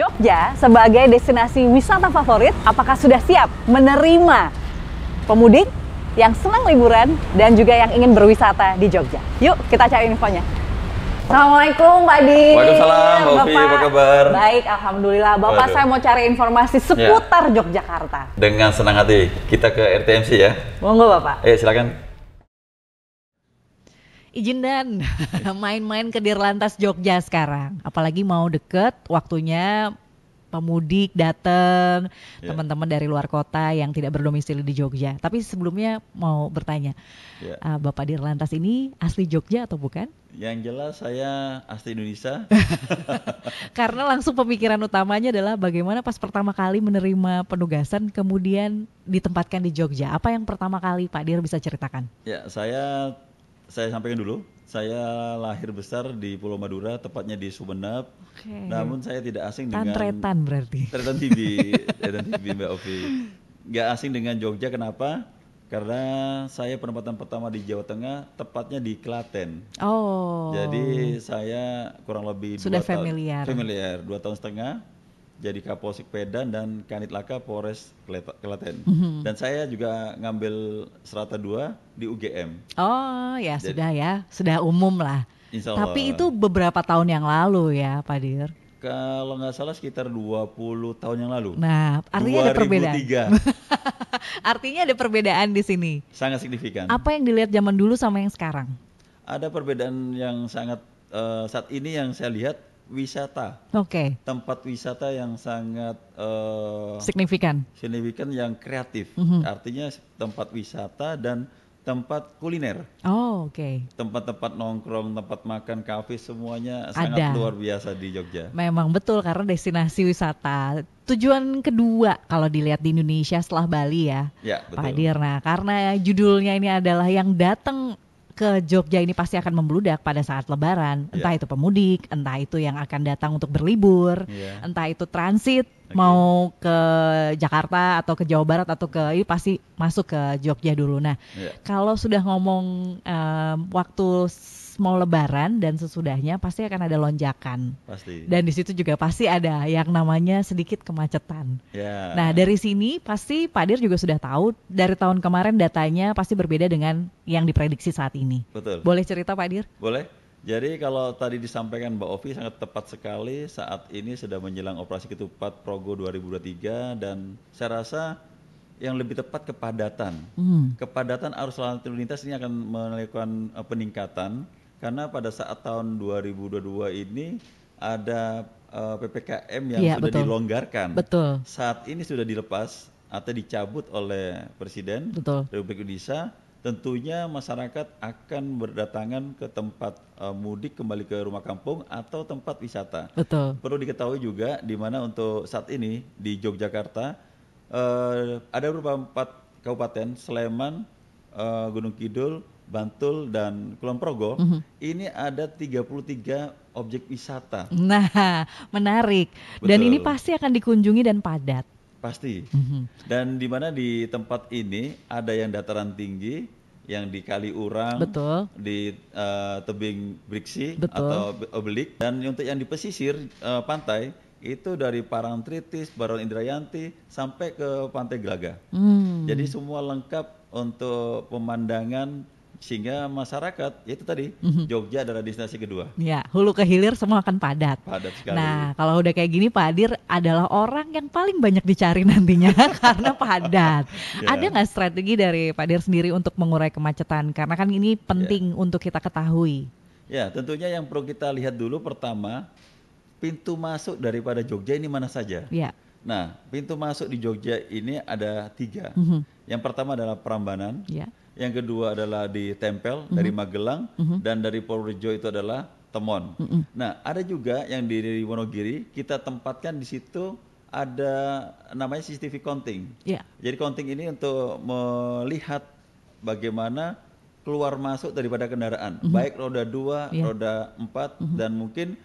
Jogja sebagai destinasi wisata favorit, apakah sudah siap menerima pemudik yang senang liburan dan juga yang ingin berwisata di Jogja? Yuk kita cari infonya. Assalamualaikum Pak Di. Waalaikumsalam, Mbak Ovi, apa kabar? Baik, Alhamdulillah. Bapak, saya mau cari informasi seputar Yogyakarta. Dengan senang hati, kita ke RTMC ya. Monggo Bapak. Silakan. Izin dan main-main ke Dirlantas Jogja sekarang. Apalagi mau deket, waktunya pemudik datang, teman-teman dari luar kota yang tidak berdomisili di Jogja. Tapi sebelumnya mau bertanya, Bapak Dirlantas ini asli Jogja atau bukan? Yang jelas saya asli Indonesia. Karena langsung pemikiran utamanya adalah bagaimana pas pertama kali menerima penugasan kemudian ditempatkan di Jogja. Apa yang pertama kali Pak Dir bisa ceritakan? Ya, saya sampaikan dulu. Saya lahir besar di Pulau Madura, tepatnya di Sumeneb. Namun saya tidak asing dengan Tantretan berarti. Tantretan TV Mbak Ovi. Nggak asing dengan Jogja, kenapa? Karena saya penempatan pertama di Jawa Tengah, tepatnya di Klaten. Oh. Jadi saya kurang lebih sudah 2 tahun familiar. 2 tahun setengah jadi Kapolsek Medan dan Kanit Laka Polres Klaten. Dan saya juga ngambil Serata 2 di UGM. Oh ya, jadi, sudah umum lah. Insya Allah. Tapi itu beberapa tahun yang lalu ya Pak Dir. Kalau nggak salah sekitar 20 tahun yang lalu. Nah, artinya 2003. Ada perbedaan. Artinya ada perbedaan di sini. Sangat signifikan. Apa yang dilihat zaman dulu sama yang sekarang? Ada perbedaan yang sangat saat ini yang saya lihat wisata. Tempat wisata yang sangat signifikan yang kreatif. Artinya tempat wisata dan tempat kuliner. Tempat-tempat nongkrong, tempat makan, kafe, semuanya sangat luar biasa di Jogja. Memang betul, karena destinasi wisata tujuan kedua kalau dilihat di Indonesia setelah Bali ya, Pak Dir. Nah, karena judulnya ini adalah yang datang ke Jogja ini pasti akan membludak pada saat Lebaran, entah itu pemudik, entah itu yang akan datang untuk berlibur, entah itu transit mau ke Jakarta atau ke Jawa Barat atau ke ini pasti masuk ke Jogja dulu. Nah, kalau sudah ngomong waktu mau Lebaran dan sesudahnya pasti akan ada lonjakan. Pasti. Dan di situ juga pasti ada yang namanya sedikit kemacetan. Nah, dari sini pasti Pak Dir juga sudah tahu dari tahun kemarin datanya pasti berbeda dengan yang diprediksi saat ini. Betul. Boleh cerita Pak Dir? Boleh. Jadi kalau tadi disampaikan Mbak Ovi sangat tepat sekali, saat ini sudah menjelang operasi ketupat Progo 2023 dan saya rasa yang lebih tepat kepadatan. Kepadatan arus lalu lintas ini akan melakukan peningkatan karena pada saat tahun 2022 ini ada PPKM yang sudah dilonggarkan. Saat ini sudah dilepas atau dicabut oleh Presiden Republik Indonesia. Tentunya masyarakat akan berdatangan ke tempat mudik kembali ke rumah kampung atau tempat wisata. Perlu diketahui juga di mana untuk saat ini di Yogyakarta ada beberapa 4 kabupaten, Sleman, Gunung Kidul, Bantul, dan Kulon Progo. Ini ada 33 objek wisata. Nah, menarik. Dan ini pasti akan dikunjungi dan padat. Pasti. Dan di mana di tempat ini ada yang dataran tinggi, yang di Kaliurang, di tebing Briksi atau Obelik, dan untuk yang di pesisir pantai itu dari Parangtritis, Baron Indrayanti sampai ke Pantai Glaga. Jadi semua lengkap untuk pemandangan sehingga masyarakat itu tadi Jogja adalah destinasi kedua. Ya, hulu ke hilir semua akan padat. Padat sekali. Nah, kalau udah kayak gini Pak Dir adalah orang yang paling banyak dicari nantinya karena padat. Ada nggak strategi dari Pak Dir sendiri untuk mengurai kemacetan? Karena kan ini penting untuk kita ketahui. Ya, tentunya yang perlu kita lihat dulu pertama pintu masuk daripada Jogja ini mana saja. Nah, pintu masuk di Jogja ini ada 3. Yang pertama adalah Prambanan. Yang kedua adalah di Tempel dari Magelang dan dari Purworejo itu adalah Temon. Nah, ada juga yang di Wonogiri kita tempatkan di situ ada namanya CCTV counting. Jadi counting ini untuk melihat bagaimana keluar masuk daripada kendaraan, baik roda 2, roda 4 dan mungkin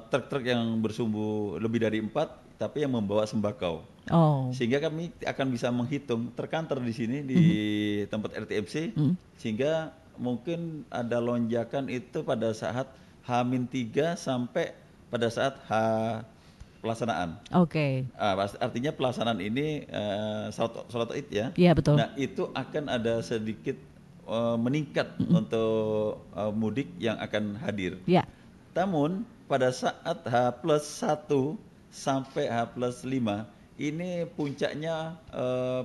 truk-truk yang bersumbu lebih dari 4 tapi yang membawa sembakau. Sehingga kami akan bisa menghitung terkantor di sini di tempat RTMC sehingga mungkin ada lonjakan itu pada saat H-3 sampai pada saat pelaksanaan. Oke. Artinya pelaksanaan ini salat Id ya. Iya betul. Nah itu akan ada sedikit meningkat untuk mudik yang akan hadir. Iya. Namun pada saat H+1 sampai H+5 ini puncaknya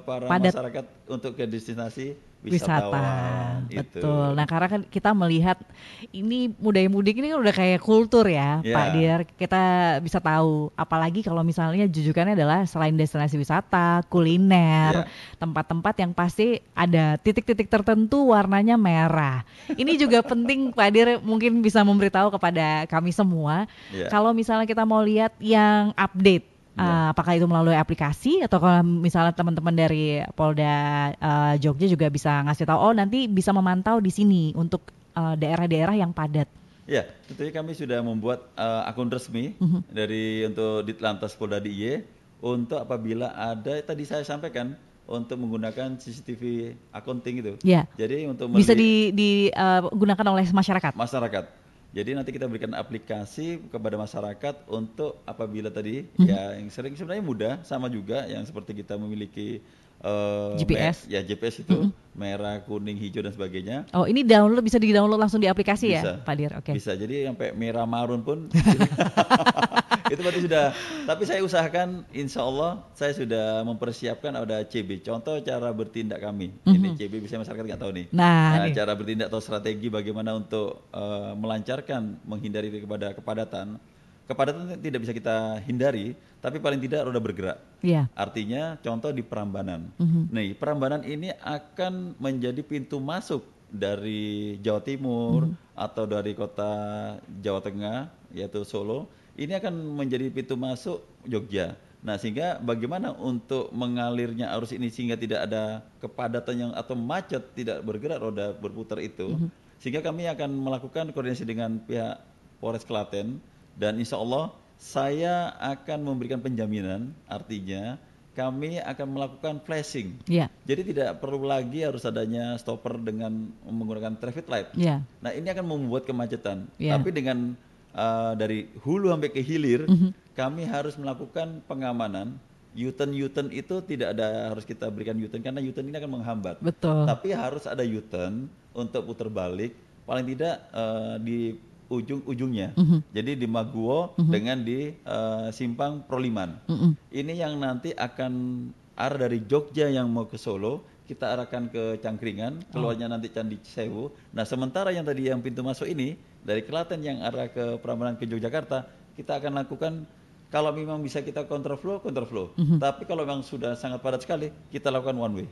para masyarakat untuk ke destinasi wisatawan. Betul. Nah karena kan kita melihat ini budaya mudik ini kan udah kayak kultur ya, Pak Dir. Kita bisa tahu, apalagi kalau misalnya jujukannya adalah selain destinasi wisata, kuliner, tempat-tempat yang pasti ada titik-titik tertentu warnanya merah. Ini juga penting Pak Dir mungkin bisa memberitahu kepada kami semua, kalau misalnya kita mau lihat yang update. Apakah itu melalui aplikasi atau kalau misalnya teman-teman dari Polda Jogja juga bisa ngasih tahu, oh nanti bisa memantau di sini untuk daerah-daerah yang padat. Ya, tentunya kami sudah membuat akun resmi dari untuk Ditlantas Polda DIY untuk apabila ada tadi saya sampaikan untuk menggunakan CCTV accounting itu. Ya. Jadi untuk bisa digunakan oleh masyarakat. Jadi nanti kita berikan aplikasi kepada masyarakat untuk apabila tadi ya yang sering sebenarnya mudah, sama juga yang seperti kita memiliki GPS. GPS itu merah, kuning, hijau dan sebagainya. Oh ini bisa di-download langsung di aplikasi ya Pak Dir? Oke. Bisa, jadi sampai merah marun pun itu berarti sudah. Tapi saya usahakan, insya Allah saya sudah mempersiapkan ada CB. Contoh cara bertindak kami. Ini CB bisa masyarakat nggak tahu nih. Nah cara bertindak atau strategi bagaimana untuk melancarkan, menghindari kepada kepadatan. Kepadatan tidak bisa kita hindari, tapi paling tidak roda bergerak. Artinya contoh di Prambanan. Nih, Prambanan ini akan menjadi pintu masuk dari Jawa Timur atau dari kota Jawa Tengah, yaitu Solo. Ini akan menjadi pintu masuk Jogja. Nah, sehingga bagaimana untuk mengalirnya arus ini sehingga tidak ada kepadatan yang atau macet, tidak bergerak roda berputar itu. Sehingga kami akan melakukan koordinasi dengan pihak Polres Klaten. Dan insya Allah saya akan memberikan penjaminan, artinya kami akan melakukan flashing. Jadi tidak perlu lagi harus adanya stopper dengan menggunakan traffic light. Nah ini akan membuat kemacetan. Tapi dengan dari hulu sampai ke hilir, kami harus melakukan pengamanan. U-turn itu tidak ada harus kita berikan U-turn karena U-turn ini akan menghambat. Betul. Tapi harus ada U-turn untuk putar balik, paling tidak di ujung-ujungnya. Jadi di Maguwo dengan di Simpang Proliman. Ini yang nanti akan arah dari Jogja yang mau ke Solo, kita arahkan ke Cangkringan, keluarnya nanti Candi Sewu. Nah, sementara yang tadi yang pintu masuk ini dari Klaten yang arah ke Prambanan ke Yogyakarta, kita akan lakukan kalau memang bisa kita kontraflow. Tapi kalau memang sudah sangat padat sekali, kita lakukan one way.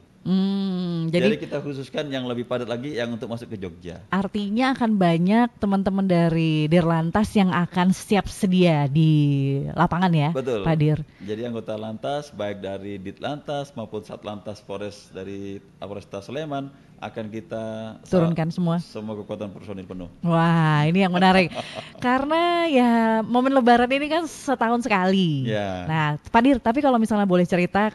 Jadi kita khususkan yang lebih padat lagi yang untuk masuk ke Jogja. Artinya akan banyak teman-teman dari Dirlantas yang akan siap sedia di lapangan ya. Betul. Pak Dir. Jadi anggota Lantas baik dari Ditlantas maupun Satlantas Polres dari Polresta Sleman akan kita turunkan semua kekuatan personil penuh. Wah, ini yang menarik. Karena ya momen Lebaran ini kan setahun sekali. Nah, Pak Dir, tapi kalau misalnya boleh cerita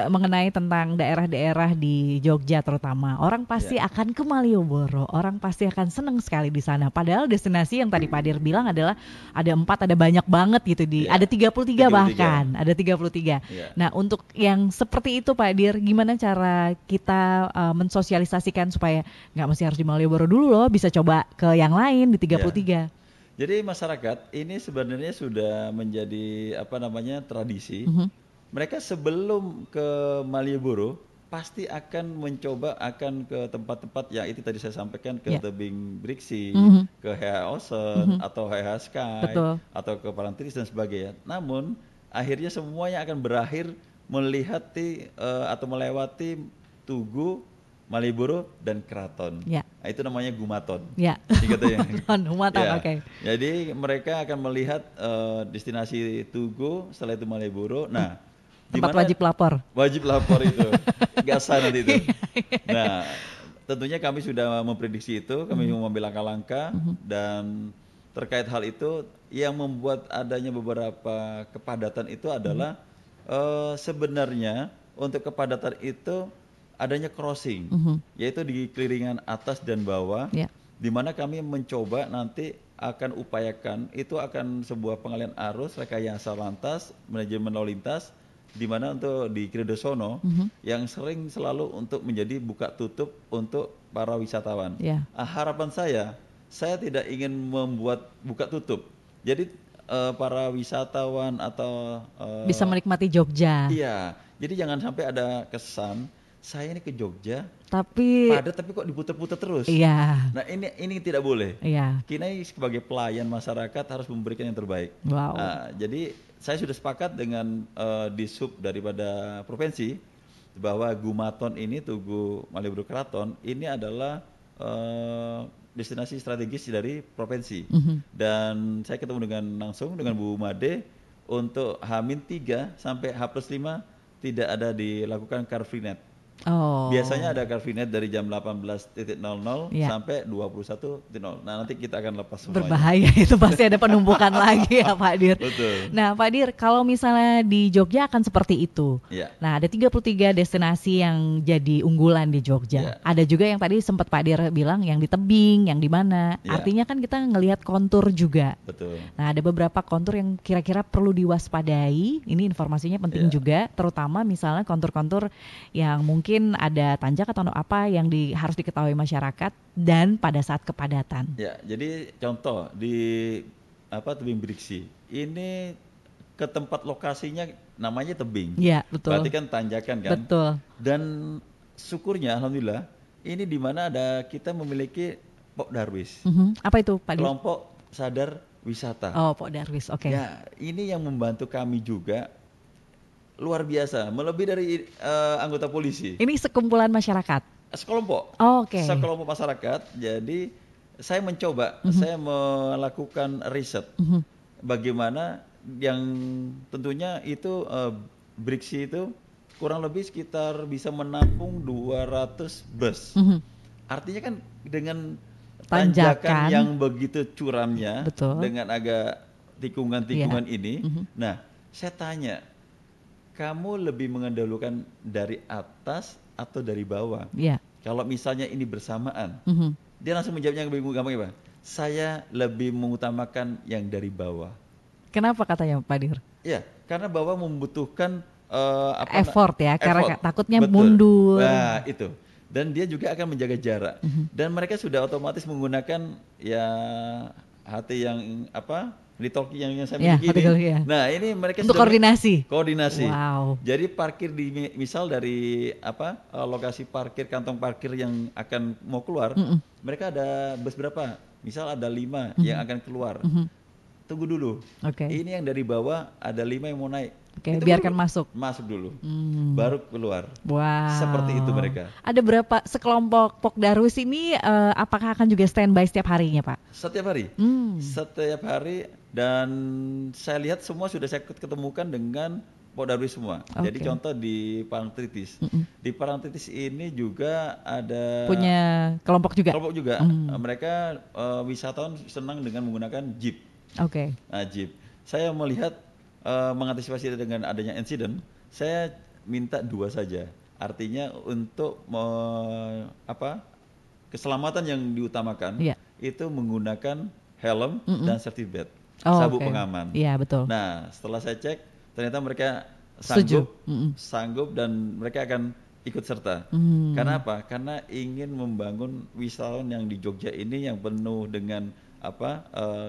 mengenai tentang daerah-daerah di Jogja terutama, orang pasti akan ke Malioboro, orang pasti akan seneng sekali di sana. Padahal destinasi yang tadi Pak Dir bilang adalah ada 4, ada banyak banget gitu ada 33 bahkan, ada 33. Nah, untuk yang seperti itu Pak Dir, gimana cara kita mensosialisasikan supaya nggak mesti harus di Malioboro dulu loh, bisa coba ke yang lain di 33. Jadi masyarakat ini sebenarnya sudah menjadi tradisi. Mereka sebelum ke Malioboro pasti akan mencoba ke tempat-tempat yang itu tadi saya sampaikan, ke Tebing Briksi, ke Heha Osen atau Heha Sky, atau ke Parangtritis dan sebagainya. Namun akhirnya semuanya akan berakhir atau melewati Tugu, Malioboro dan Keraton. Nah, itu namanya Gumaton. Gumaton, oke. Jadi mereka akan melihat destinasi Tugu, setelah itu Malioboro. Nah, tempat wajib lapor. Wajib lapor itu, nggak sah nanti itu. Nah, tentunya kami sudah memprediksi itu, kami mengambil langkah-langkah dan terkait hal itu yang membuat adanya beberapa kepadatan itu adalah sebenarnya untuk kepadatan itu adanya crossing, yaitu di keliringan atas dan bawah, di mana kami mencoba nanti akan upayakan itu akan sebuah pengalian arus, rekayasa lantas, manajemen lalu lintas, di mana untuk di Kridosono yang sering selalu untuk menjadi buka tutup untuk para wisatawan. Harapan saya tidak ingin membuat buka tutup. Jadi para wisatawan atau bisa menikmati Jogja. Iya, jadi jangan sampai ada kesan saya ini ke Jogja, tapi padat tapi kok diputar-putar terus. Iya. Nah ini tidak boleh. Iya. Kita sebagai pelayan masyarakat harus memberikan yang terbaik. Wow. Nah, jadi saya sudah sepakat dengan Disub daripada provinsi bahwa Gumaton ini, Tugu Malioboro Keraton ini adalah destinasi strategis dari provinsi. Dan saya ketemu langsung dengan Bu Made untuk H-3 sampai H+5 tidak ada dilakukan car free net. Biasanya ada car free net dari jam 18.00 sampai 21.00. Nah, nanti kita akan lepas semuanya. Berbahaya itu, pasti ada penumpukan lagi ya Pak Dir. Betul. Nah Pak Dir, kalau misalnya di Jogja akan seperti itu. Nah, ada 33 destinasi yang jadi unggulan di Jogja. Ada juga yang tadi sempat Pak Dir bilang yang di tebing, yang di mana. Artinya kan kita ngelihat kontur juga. Betul. Nah, ada beberapa kontur yang kira-kira perlu diwaspadai. Ini informasinya penting juga, terutama misalnya kontur-kontur yang mungkin ada tanjak atau apa yang harus diketahui masyarakat dan pada saat kepadatan. Ya, jadi contoh di tebing Briksi ini ke tempat lokasinya namanya tebing. Iya, betul. Berarti kan tanjakan kan. Betul. Dan syukurnya alhamdulillah ini di mana kita memiliki Pok Darwis. Apa itu Pak Dir? Kelompok Sadar Wisata. Pok Darwis, oke. Ya, ini yang membantu kami juga luar biasa, melebihi dari anggota polisi. Ini sekumpulan masyarakat? Sekelompok. Oke. Sekelompok masyarakat. Jadi saya mencoba, saya melakukan riset bagaimana yang tentunya itu Briksi itu kurang lebih sekitar bisa menampung 200 bus. Artinya kan dengan tanjakan yang begitu curamnya, dengan agak tikungan-tikungan ini. Nah, saya tanya, kamu lebih mengandalkan dari atas atau dari bawah? Kalau misalnya ini bersamaan, dia langsung menjawabnya gampang apa? Saya lebih mengutamakan yang dari bawah. Kenapa katanya Pak Dir? Ya, karena bawah membutuhkan effort ya, karena takutnya mundur. Nah, itu. Dan dia juga akan menjaga jarak. Dan mereka sudah otomatis menggunakan hati yang talkie yang saya miliki ini. Nah, ini mereka untuk koordinasi. Wow. Jadi parkir misal dari lokasi parkir, kantong parkir yang akan mau keluar, mereka ada bus berapa? Misal ada 5 yang akan keluar. Tunggu dulu. Ini yang dari bawah ada 5 yang mau naik. Biarkan masuk dulu, baru keluar. Wow. Seperti itu mereka. Ada berapa sekelompok Pok Darwis ini? Apakah akan juga standby setiap harinya, Pak? Setiap hari. Setiap hari, dan saya lihat semua sudah saya ketemukan dengan Pok Darwis semua. Jadi contoh di Parangtritis. Di Parangtritis ini juga ada punya kelompok juga. Mereka wisatawan senang dengan menggunakan jeep. Nah, jeep. Saya melihat mengantisipasi dengan adanya insiden, saya minta 2 saja. Artinya untuk keselamatan yang diutamakan itu menggunakan helm dan safety belt, sabuk pengaman. Iya, betul. Nah, setelah saya cek, ternyata mereka sanggup dan mereka akan ikut serta. Karena apa? Karena ingin membangun wisatawan yang di Jogja ini yang penuh dengan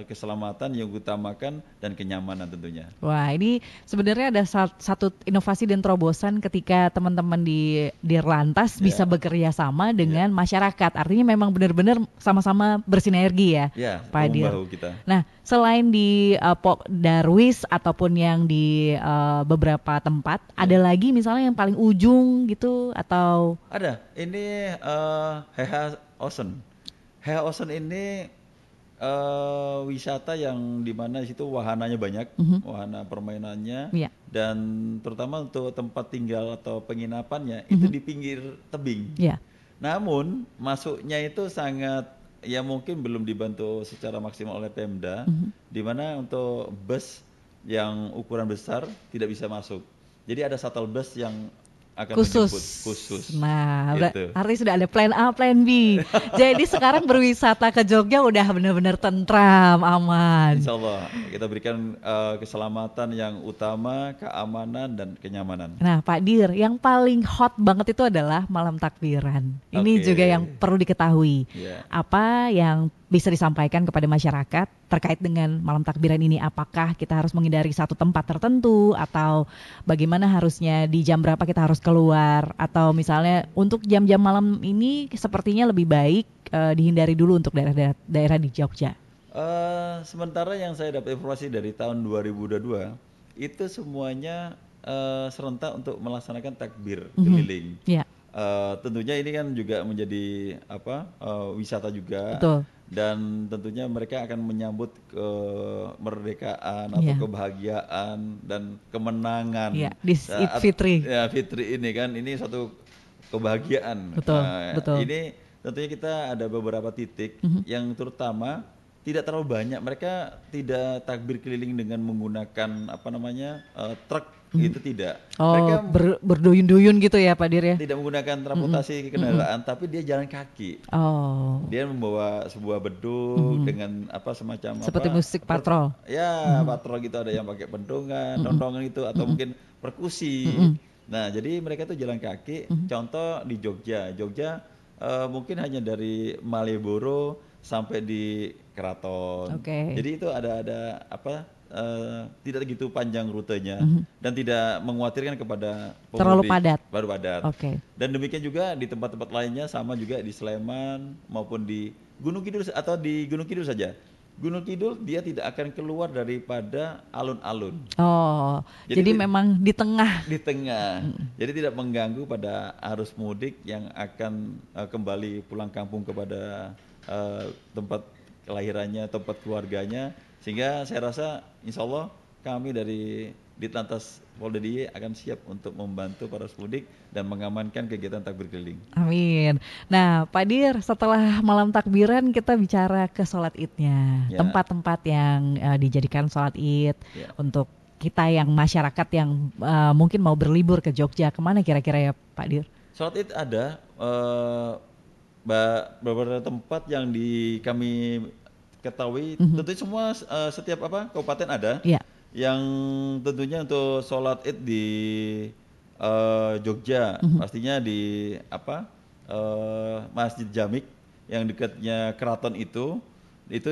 keselamatan yang utamakan dan kenyamanan tentunya. Wah, ini sebenarnya ada satu inovasi dan terobosan ketika teman-teman di Dirlantas bisa bekerja sama dengan masyarakat. Artinya memang benar-benar sama-sama bersinergi ya, Pak Dir. Nah, selain di Pok Darwis ataupun yang di beberapa tempat, ada lagi misalnya yang paling ujung gitu atau? Ada. Ini Heha Osen. Heha Osen ini wisata yang dimana situ wahananya banyak, wahana permainannya, dan terutama untuk tempat tinggal atau penginapannya itu di pinggir tebing. Namun masuknya itu sangat mungkin belum dibantu secara maksimal oleh Pemda, dimana untuk bus yang ukuran besar tidak bisa masuk. Jadi ada shuttle bus yang akan khusus. menjemput khusus. Nah, gitu. artinya sudah ada plan A, plan B. Jadi sekarang berwisata ke Jogja udah benar-benar tentram, aman. Insya Allah kita berikan keselamatan yang utama, keamanan dan kenyamanan. Nah, Pak Dir, yang paling hot banget itu adalah malam takbiran. Ini juga yang perlu diketahui. Apa yang bisa disampaikan kepada masyarakat terkait dengan malam takbiran ini? Apakah kita harus menghindari satu tempat tertentu, atau bagaimana harusnya di jam berapa kita harus keluar, atau misalnya untuk jam-jam malam ini sepertinya lebih baik dihindari dulu untuk daerah di Jogja? Sementara yang saya dapat informasi dari tahun 2022 itu semuanya serentak untuk melaksanakan takbir keliling. Tentunya ini kan juga menjadi wisata juga. Betul. Dan tentunya mereka akan menyambut kemerdekaan atau kebahagiaan dan kemenangan di Idul Fitri. Ya, Fitri ini kan, ini satu kebahagiaan. Betul, betul. Ini tentunya kita ada beberapa titik yang terutama tidak terlalu banyak. Mereka tidak takbir keliling dengan menggunakan truk. Itu tidak. Mereka berduyun-duyun gitu ya Pak Dir ya? Tidak menggunakan transportasi kendaraan, tapi dia jalan kaki. Dia membawa sebuah beduk dengan semacam seperti musik patrol. Patrol gitu, ada yang pakai pentungan, dondongan itu, atau mungkin perkusi. Nah, jadi mereka tuh jalan kaki. Contoh di Jogja mungkin hanya dari Malioboro sampai di Keraton. Jadi itu ada tidak begitu panjang rutenya dan tidak mengkhawatirkan kepada pemudik. Terlalu padat. Baru padat. Dan demikian juga di tempat-tempat lainnya, sama juga di Sleman maupun di Gunung Kidul, atau di Gunung Kidul saja. Gunung Kidul dia tidak akan keluar daripada alun-alun. Jadi memang di tengah. Di tengah. Jadi tidak mengganggu pada arus mudik yang akan kembali pulang kampung kepada tempat kelahirannya, tempat keluarganya. Sehingga saya rasa insya Allah kami dari Ditlantas Polda DIY akan siap untuk membantu para pemudik dan mengamankan kegiatan takbir keliling. Amin. Nah Pak Dir, setelah malam takbiran kita bicara ke sholat idnya. Tempat-tempat yang dijadikan sholat id untuk kita yang masyarakat yang mungkin mau berlibur ke Jogja, kemana kira-kira ya Pak Dir? Sholat id ada beberapa tempat yang kami ketahui, tentunya semua setiap kabupaten ada. Yang tentunya untuk sholat id di Jogja pastinya di Masjid Jamik yang dekatnya keraton itu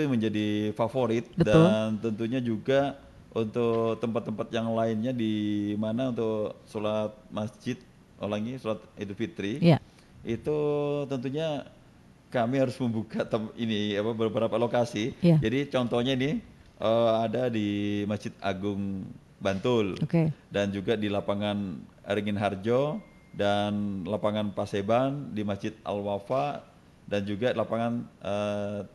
menjadi favorit. Betul. Dan tentunya juga untuk tempat-tempat yang lainnya di mana untuk sholat masjid, sholat Idul Fitri itu tentunya kami harus membuka beberapa lokasi. Jadi contohnya ini ada di Masjid Agung Bantul, dan juga di lapangan Ringin Harjo dan lapangan Paseban, di Masjid Al-Wafa, dan juga lapangan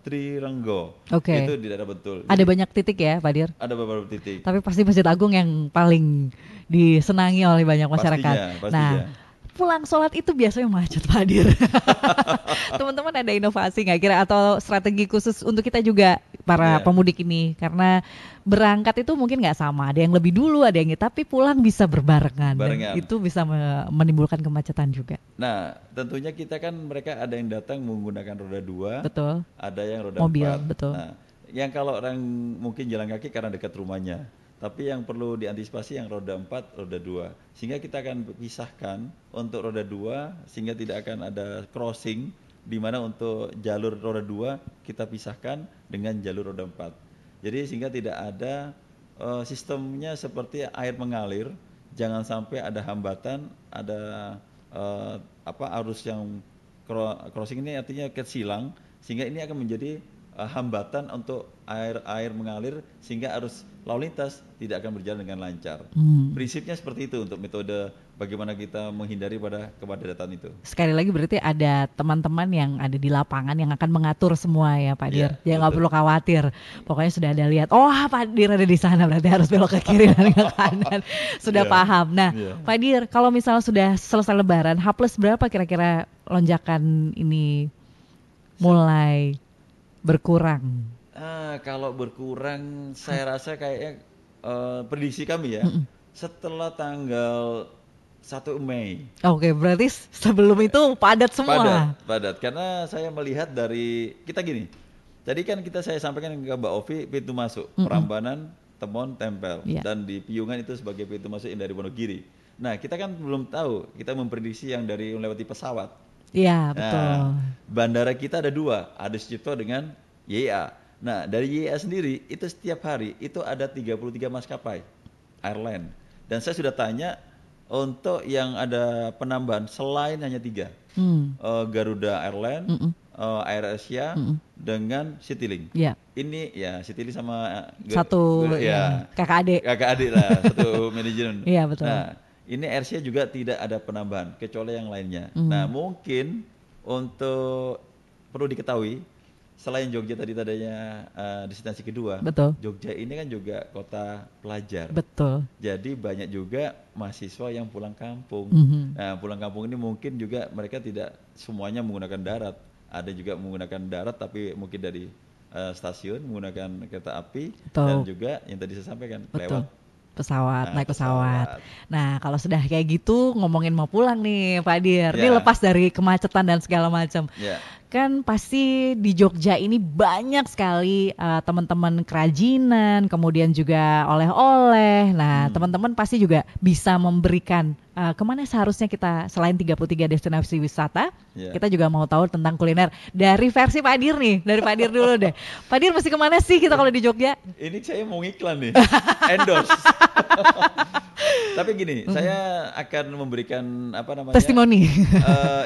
Trirenggo. Itu di daerah Bantul. Ada banyak titik ya Pak Dir? Ada beberapa titik. Tapi pasti Masjid Agung yang paling disenangi oleh banyak masyarakat. Pastinya. Pulang sholat itu biasanya macet Pak Dir. Teman-teman ada inovasi nggak kira, atau strategi khusus untuk kita juga para pemudik ini? Karena berangkat itu mungkin nggak sama, ada yang lebih dulu, ada yang tapi pulang bisa berbarengan. Itu bisa menimbulkan kemacetan juga. Nah, tentunya kita kan mereka ada yang datang menggunakan roda 2, betul. Ada yang roda mobil, 4. Betul. Nah, yang kalau orang mungkin jalan kaki karena dekat rumahnya. Tapi yang perlu diantisipasi yang roda 4, roda 2. Sehingga kita akan pisahkan untuk roda 2 sehingga tidak akan ada crossing, di mana untuk jalur roda 2 kita pisahkan dengan jalur roda 4. Jadi sehingga tidak ada sistemnya seperti air mengalir, jangan sampai ada hambatan, ada arus yang crossing ini artinya kesilang, sehingga ini akan menjadi hambatan untuk air mengalir, sehingga arus lalu lintas tidak akan berjalan dengan lancar. Prinsipnya seperti itu untuk metode bagaimana kita menghindari pada kepadatan itu. Sekali lagi berarti ada teman-teman yang ada di lapangan yang akan mengatur semua ya Pak Dir. Ya nggak perlu khawatir. Pokoknya sudah ada lihat, Pak Dir ada di sana, berarti harus belok ke kiri dan ke kanan. Sudah paham. Nah Pak Dir, kalau misalnya sudah selesai Lebaran, H+ berapa kira-kira lonjakan ini mulai berkurang? Kalau berkurang, saya rasa kayaknya prediksi kami ya, setelah tanggal 1 Mei. Oke, berarti sebelum itu padat semua. Padat. Karena saya melihat dari kita gini. Tadi kan saya sampaikan ke Mbak Ovi pintu masuk Prambanan, Temon, Tempel, dan di Piungan itu sebagai pintu masuk yang dari Wonogiri. Nah, kita kan belum tahu. Kita memprediksi yang dari melewati pesawat. Iya, betul. Nah, bandara kita ada 2, Adi Sucipto dengan YIA. Nah, dari YIA sendiri itu setiap hari itu ada 33 maskapai airline. Dan saya sudah tanya untuk yang ada penambahan selain hanya 3. Garuda Airline, AirAsia dengan Citylink. Ini ya Citylink sama satu kakak adik lah, satu manajemen. Iya, betul. Nah, ini AirAsia juga tidak ada penambahan kecuali yang lainnya. Nah, mungkin untuk perlu diketahui selain Jogja tadi tadinya destinasi kedua, betul. Jogja ini kan juga kota pelajar. Betul. Jadi banyak juga mahasiswa yang pulang kampung. Nah, pulang kampung ini mungkin juga mereka tidak semuanya menggunakan darat. Ada juga menggunakan darat tapi mungkin dari stasiun menggunakan kereta api. Betul. Dan juga yang tadi saya sampaikan lewat pesawat, naik pesawat. Nah, kalau sudah kayak gitu ngomongin mau pulang nih Pak Dir. Ini lepas dari kemacetan dan segala macam. Kan pasti di Jogja ini banyak sekali teman-teman kerajinan, kemudian juga oleh-oleh. Nah, teman-teman pasti juga bisa memberikan kemana seharusnya kita selain 33 destinasi wisata, kita juga mau tahu tentang kuliner dari versi Pak Dir nih. Dari Pak Dir dulu deh. Pak Dir mesti kemana sih kita kalau di Jogja? Ini saya mau ngiklan nih, endorse. Tapi gini, saya akan memberikan testimoni.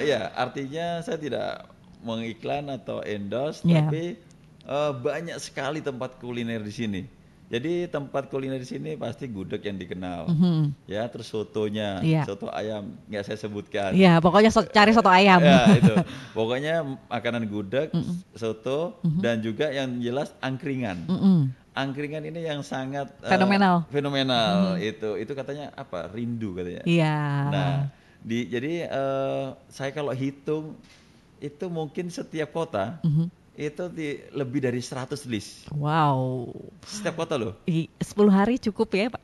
Ya, artinya saya tidak mengiklan atau endorse, tapi banyak sekali tempat kuliner di sini. Jadi tempat kuliner di sini pasti gudeg yang dikenal, ya, terus sotonya, soto ayam, nggak saya sebutkan. Iya, pokoknya cari soto ayam. Ya, itu. Pokoknya makanan gudeg, soto, dan juga yang jelas angkringan. Angkringan ini yang sangat fenomenal. Itu katanya apa? Rindu katanya. Iya. Nah, jadi saya kalau hitung itu mungkin setiap kota itu lebih dari 100 list. Wow. Setiap kota loh. 10 hari cukup ya Pak.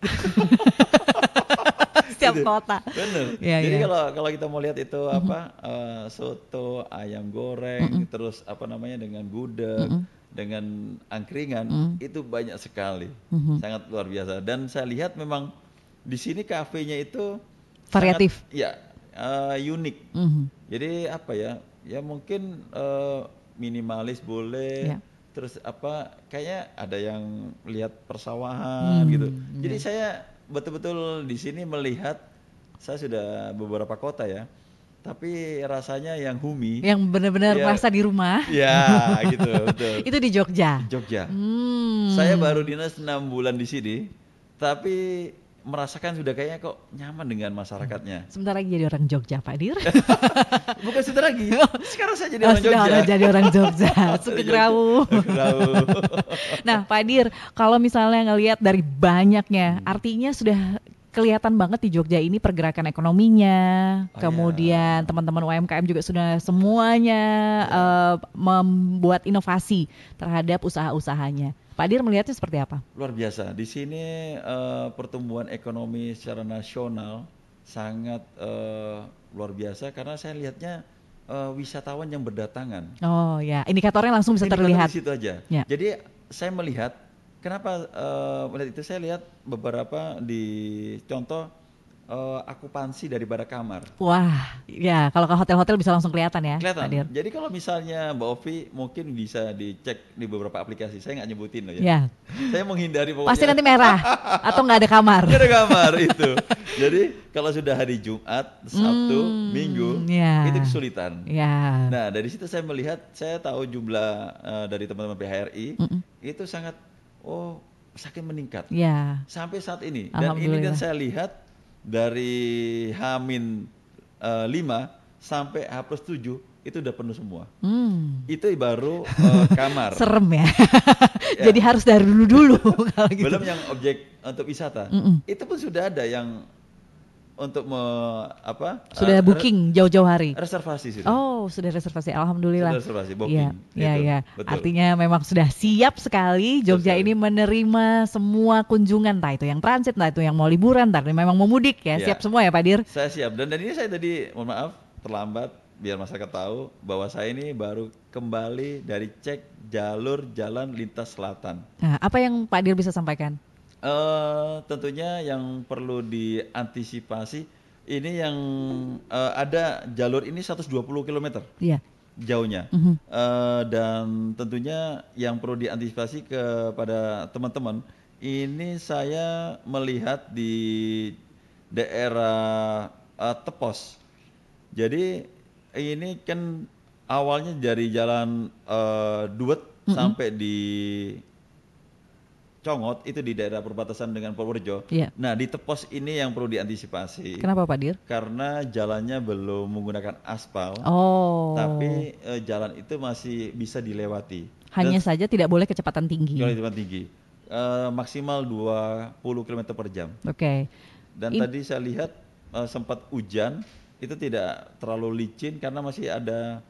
Setiap kota. Bener. Jadi kalau kita mau lihat itu soto, ayam goreng, terus dengan gudeg, dengan angkringan, itu banyak sekali. Sangat luar biasa. Dan saya lihat memang di sini kafenya itu variatif. Unik. Jadi ya mungkin minimalis boleh, terus kayaknya ada yang lihat persawahan gitu. Jadi saya betul-betul di sini melihat, saya sudah beberapa kota ya, tapi rasanya yang humi, yang benar-benar merasa di rumah. Ya, gitu, betul. Itu di Jogja. Saya baru dinas 6 bulan di sini, tapi merasakan sudah kayaknya kok nyaman dengan masyarakatnya. Sebentar lagi jadi orang Jogja, Pak Dir. Bukan sebentar lagi. Sekarang saya jadi orang Jogja. Sudah jadi orang Jogja. Sukegrawu. Nah, Pak Dir, kalau misalnya ngelihat dari banyaknya, artinya sudah kelihatan banget di Jogja ini pergerakan ekonominya, kemudian teman-teman UMKM juga sudah semuanya membuat inovasi terhadap usaha-usahanya. Pak Dir melihatnya seperti apa? Luar biasa. Di sini pertumbuhan ekonomi secara nasional sangat luar biasa karena saya lihatnya wisatawan yang berdatangan. Oh ya, indikatornya langsung bisa terlihat. Di situ aja. Ya. Jadi saya melihat, kenapa melihat itu, saya lihat beberapa di contoh akupansi daripada kamar. Wah, ya kalau ke hotel-hotel bisa langsung kelihatan ya. Kelihatan. Pak Dir. Jadi kalau misalnya Mbak Ovi mungkin bisa dicek di beberapa aplikasi. Saya nggak nyebutin loh ya. Saya menghindari pokoknya. Pasti nanti merah atau nggak ada kamar. Nggak ada kamar itu. Jadi kalau sudah hari Jumat, Sabtu, Minggu, itu kesulitan. Nah dari situ saya melihat, saya tahu jumlah dari teman-teman PHRI itu sangat saking meningkat. Sampai saat ini. Dan saya lihat dari H-5 sampai H+7 itu udah penuh semua. Itu baru kamar. Serem ya. Jadi harus dari dulu kalau gitu. Belum yang objek untuk wisata. Itu pun sudah ada yang untuk sudah booking jauh-jauh hari. Reservasi sudah. Oh, sudah reservasi. Alhamdulillah. Sudah reservasi, booking. Iya. Artinya memang sudah siap sekali Jogja ini menerima semua kunjungan, entah itu yang transit, entah itu yang mau liburan, entah itu memang mau mudik ya. Siap semua ya Pak Dir? Saya siap. Dan ini saya tadi, mohon maaf, terlambat biar masyarakat tahu bahwa saya ini baru kembali dari cek jalur jalan lintas selatan. Nah, apa yang Pak Dir bisa sampaikan? Tentunya yang perlu diantisipasi ini yang ada jalur ini 120 km jauhnya. Dan tentunya yang perlu diantisipasi kepada teman-teman, ini saya melihat di daerah Tepos. Jadi ini kan awalnya dari jalan Duet sampai di Congot, itu di daerah perbatasan dengan Purworejo. Nah, di Tepos ini yang perlu diantisipasi. Kenapa Pak Dir? Karena jalannya belum menggunakan aspal, tapi jalan itu masih bisa dilewati. Hanya saja tidak boleh kecepatan tinggi. Kecepatan tinggi, maksimal 20 km per jam. Dan tadi saya lihat sempat hujan, itu tidak terlalu licin karena masih ada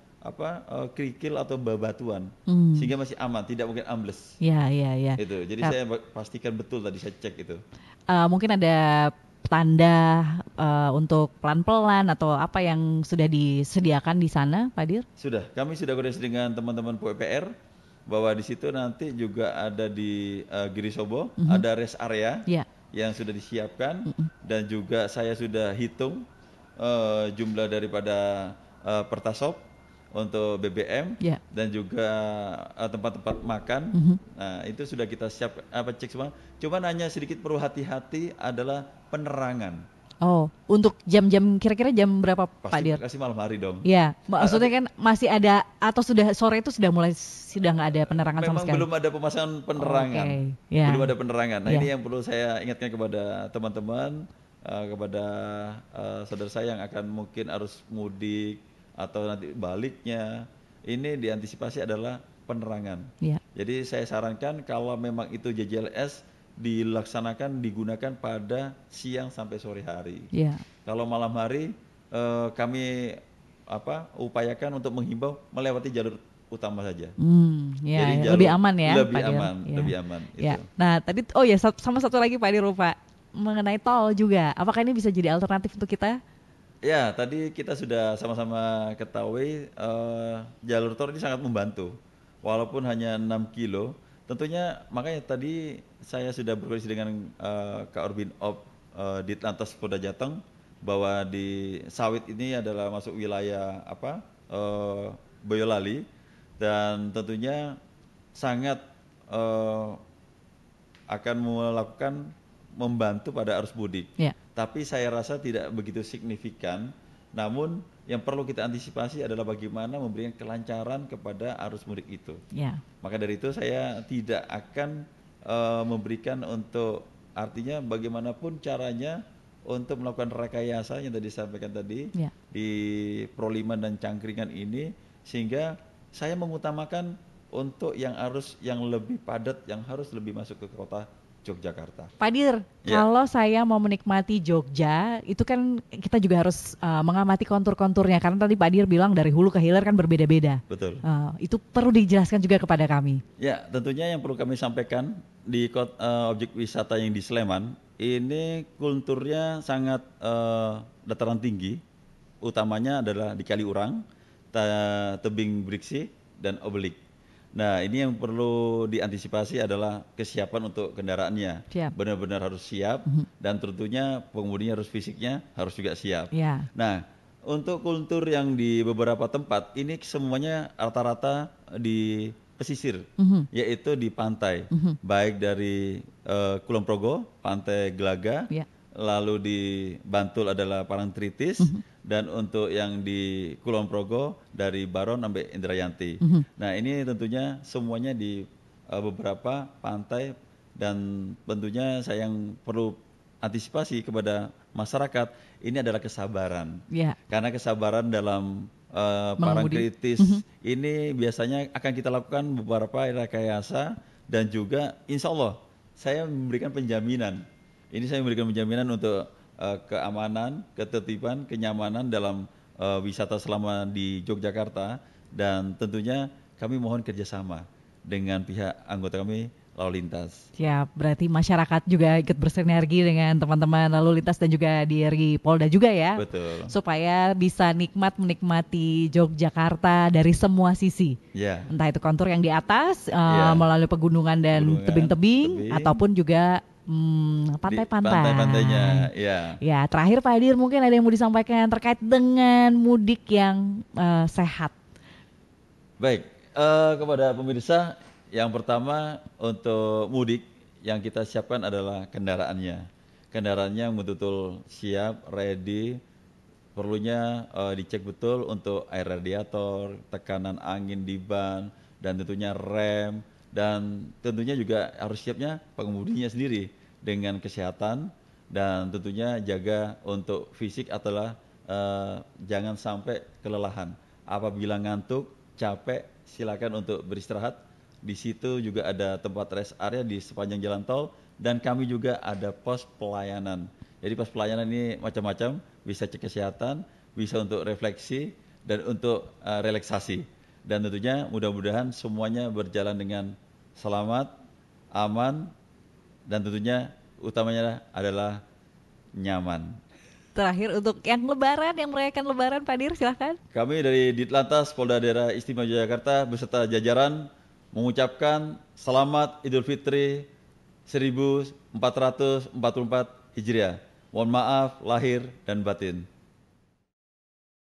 kerikil atau bebatuan, sehingga masih aman, tidak mungkin ambles. Iya. Itu. Jadi saya pastikan betul tadi saya cek itu. Mungkin ada tanda untuk pelan-pelan atau apa yang sudah disediakan di sana, Pak Dir? Sudah, kami sudah koordinasi dengan teman-teman PUPR bahwa di situ nanti juga ada di Girisobo ada rest area yang sudah disiapkan, dan juga saya sudah hitung jumlah daripada Pertasop untuk BBM dan juga tempat-tempat makan. Nah, itu sudah kita cek semua. Cuma hanya sedikit perlu hati-hati adalah penerangan. Untuk jam-jam kira-kira jam berapa Pak Dir? Pasti malam hari dong. Iya, maksudnya kan masih ada atau sudah sore itu sudah nggak ada penerangan sama sekali. Memang belum ada pemasangan penerangan. Belum ada penerangan. Nah, ini yang perlu saya ingatkan kepada teman-teman, kepada saudara saya yang akan mungkin harus mudik atau nanti baliknya, ini diantisipasi adalah penerangan. Jadi saya sarankan kalau memang itu JJLS dilaksanakan, digunakan pada siang sampai sore hari. Kalau malam hari kami upayakan untuk menghimbau melewati jalur utama saja. Jadi lebih aman ya. Lebih aman. Itu. Nah tadi sama satu lagi Pak Dir lupa mengenai tol juga. Apakah ini bisa jadi alternatif untuk kita? Ya, tadi kita sudah sama-sama ketahui jalur tol ini sangat membantu. Walaupun hanya 6 kilo, tentunya makanya tadi saya sudah berkoordinasi dengan Kak Orbin Op di Lantas Polda Jateng bahwa di Sawit ini adalah masuk wilayah Boyolali, dan tentunya sangat akan melakukan membantu pada arus mudik. Tapi saya rasa tidak begitu signifikan. Namun yang perlu kita antisipasi adalah bagaimana memberikan kelancaran kepada arus mudik itu. Maka dari itu saya tidak akan memberikan untuk, artinya bagaimanapun caranya untuk melakukan rekayasa yang tadi disampaikan tadi di Proliman dan Cangkringan ini, sehingga saya mengutamakan untuk yang lebih padat, yang harus lebih masuk ke kota Yogyakarta. Pak Dir, kalau saya mau menikmati Jogja, itu kan kita juga harus mengamati kontur-konturnya, karena tadi Pak Dir bilang dari hulu ke hilir kan berbeda-beda. Betul. Itu perlu dijelaskan juga kepada kami. Ya, tentunya yang perlu kami sampaikan di objek wisata yang di Sleman, ini kulturnya sangat dataran tinggi, utamanya adalah di Kaliurang, Tebing Briksi, dan Obelik. Nah, ini yang perlu diantisipasi adalah kesiapan untuk kendaraannya. Benar-benar harus siap, dan tentunya pengemudinya harus fisiknya harus juga siap. Nah, untuk kultur yang di beberapa tempat ini semuanya rata-rata di pesisir, yaitu di pantai, baik dari Kulon Progo, Pantai Gelaga, lalu di Bantul adalah Parangtritis, dan untuk yang di Kulon Progo dari Baron sampai Indrayanti. Nah, ini tentunya semuanya di beberapa pantai, dan tentunya saya yang perlu antisipasi kepada masyarakat ini adalah kesabaran. Karena kesabaran dalam Parangtritis ini biasanya akan kita lakukan beberapa rekayasa, dan juga insya Allah saya memberikan penjaminan. Ini saya memberikan penjaminan untuk keamanan, ketertiban, kenyamanan dalam wisata selama di Yogyakarta, dan tentunya kami mohon kerjasama dengan pihak anggota kami lalu lintas. Siap, berarti masyarakat juga ikut bersinergi dengan teman-teman lalu lintas dan juga dari Polda juga ya. Betul. Supaya bisa menikmati Yogyakarta dari semua sisi. Yeah. Entah itu kontur yang di atas, melalui pegunungan dan tebing-tebing, ataupun juga pantai-pantai. Pantai-pantainya, ya. Ya, terakhir Pak Hadir mungkin ada yang mau disampaikan terkait dengan mudik yang sehat. Baik, kepada pemirsa, yang pertama untuk mudik yang kita siapkan adalah kendaraannya. Kendaraannya betul-betul siap, ready. Perlunya dicek betul untuk air radiator, tekanan angin di ban, dan tentunya rem, dan tentunya juga harus siapnya pengemudinya sendiri dengan kesehatan, dan tentunya jaga untuk fisik adalah jangan sampai kelelahan. Apabila ngantuk, capek, silakan untuk beristirahat. Di situ juga ada tempat rest area di sepanjang jalan tol, dan kami juga ada pos pelayanan. Jadi pos pelayanan ini macam-macam, bisa cek kesehatan, bisa untuk refleksi, dan untuk relaksasi. Dan tentunya mudah-mudahan semuanya berjalan dengan selamat, aman, dan tentunya utamanya adalah nyaman. Terakhir untuk yang lebaran, yang merayakan lebaran, Pak Dir, silahkan. Kami dari Ditlantas Polda Daerah Istimewa Yogyakarta beserta jajaran mengucapkan selamat Idul Fitri 1444 Hijriah. Mohon maaf lahir dan batin.